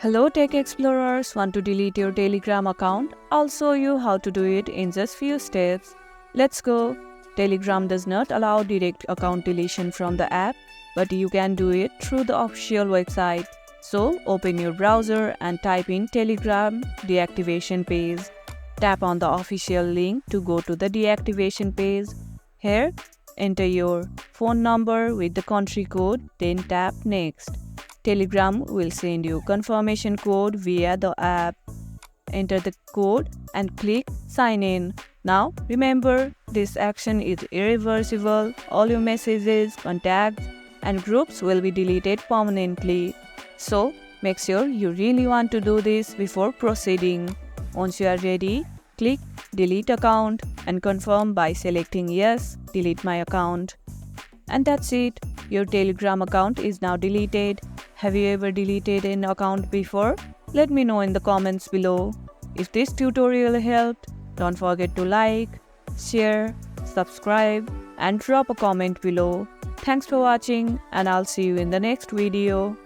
Hello Tech Explorers, want to delete your Telegram account? I'll show you how to do it in just few steps. Let's go. Telegram does not allow direct account deletion from the app, but you can do it through the official website. So open your browser and type in Telegram deactivation page. Tap on the official link to go to the deactivation page. Here, enter your phone number with the country code, then tap next. Telegram will send you confirmation code via the app. Enter the code and click sign in. Now remember, this action is irreversible. All your messages, contacts and groups will be deleted permanently. So make sure you really want to do this before proceeding. Once you are ready, click delete account and confirm by selecting yes, delete my account. And that's it. Your Telegram account is now deleted. Have you ever deleted an account before? Let me know in the comments below. If this tutorial helped, don't forget to like, share, subscribe and drop a comment below. Thanks for watching and I'll see you in the next video.